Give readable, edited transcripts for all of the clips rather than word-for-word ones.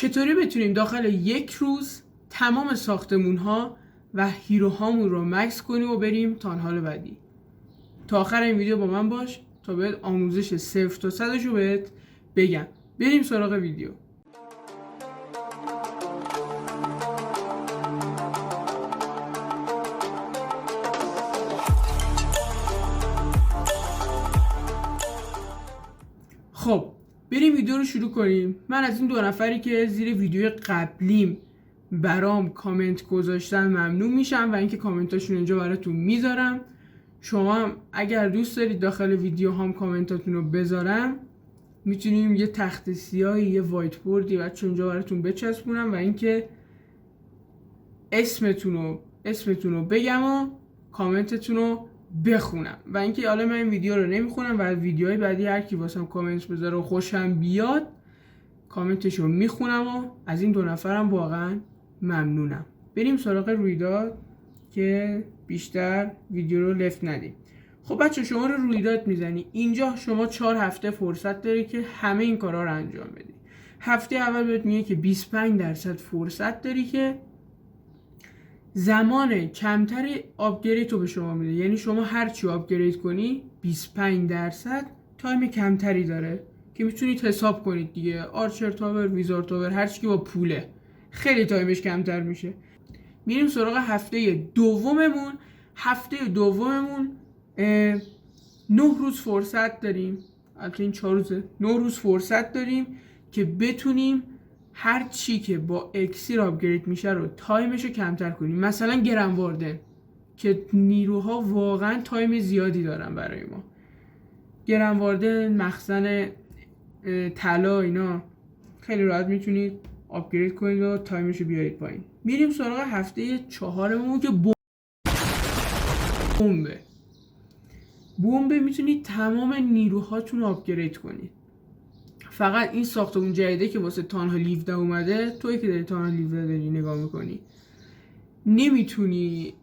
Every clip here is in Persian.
چطوری بتونیم داخل یک روز تمام ساختمون ها و هیروهامون رو مکس کنیم و بریم تانهال بعدی. تا آخر این ویدیو با من باش تا بهت آموزش 0 تا 100 رو بهت بگم. بریم سراغ ویدیو. خب بریم ویدیو رو شروع کنیم. من از این 2 نفری که زیر ویدیو قبلیم برام کامنت گذاشتن ممنون میشم و اینکه کامنتاشون اینجا براتون میذارم. شما هم اگر دوست دارید داخل ویدیو هم کامنتاتون رو بذارم میتونیم یه تخت سیاهی یه وایت بوردی بچه اینجا براتون بچسبونم و اینکه اسمتون رو بگم و کامنتتون رو بخونم و اینکه حالا من این ویدیو رو نمیخونم و ویدیوهای بعدی هر کی واسم کامنت بذاره و خوشم بیاد کامنتش رو میخونم و از این 2 نفرم واقعا ممنونم. بریم سراغ رویداد که بیشتر ویدیو رو لفت ندیم. خب بچه شما رو رویداد میزنی. اینجا شما 4 هفته فرصت داری که همه این کارا رو انجام بدی. هفته اول بهت میگه که 25% فرصت داری که زمان کمتری آپگرید رو به شما میده. یعنی شما هر چی آپگرید کنی 25% تایم کمتری داره که میتونید حساب کنید دیگه. آرچر تاور، ویزار تاور، هر چی که با پوله خیلی تایمش کمتر میشه. میریم سراغ هفته دوممون. هفته دوممون 9 روز فرصت داریم. البته این 4 روزه. 9 روز فرصت داریم که بتونیم هر چی که با اکسیر آپگرید میشه رو تایمش رو کمتر کنیم. مثلا گرم واردن که نیروها واقعا تایم زیادی دارن برای ما. گرم واردن، مخزن طلا، اینا خیلی راحت میتونید آپگرید کنید و تایمش رو بیارید پایین. میریم سراغ هفته 4مون که بمبه میتونید تمام نیروهاتون رو آپگرید کنید. فقط این ساختمون جدیده که واسه تانها 17 اومده، توی که داری تانها 17 داری نگاه میکنی نمیتونی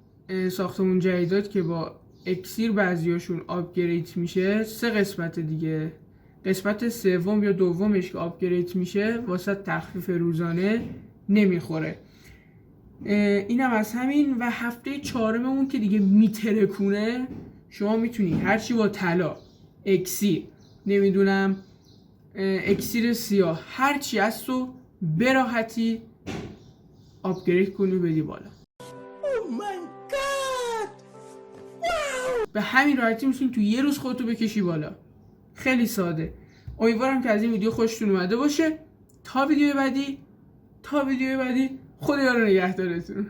ساختمون جدیدات که با اکسیر بعضیاشون آپگرید میشه 3 قسمت دیگه، قسمت سوم یا دومش که آپگرید میشه واسه تخفیف روزانه نمیخوره. اینم از همین. و هفته 4مون که دیگه میترکونه، شما میتونی هرچی با طلا، اکسیر، نمیدونم اکسیر سیاه، هرچی از تو به راحتی آپگرید کنی و بدی بالا. به همین راحتی میتونی تو یه روز خودتو بکشی بالا. خیلی ساده. امیدوارم که از این ویدیو خوشتون اومده باشه. تا ویدیو بعدی خدا یار و نگهدارتون.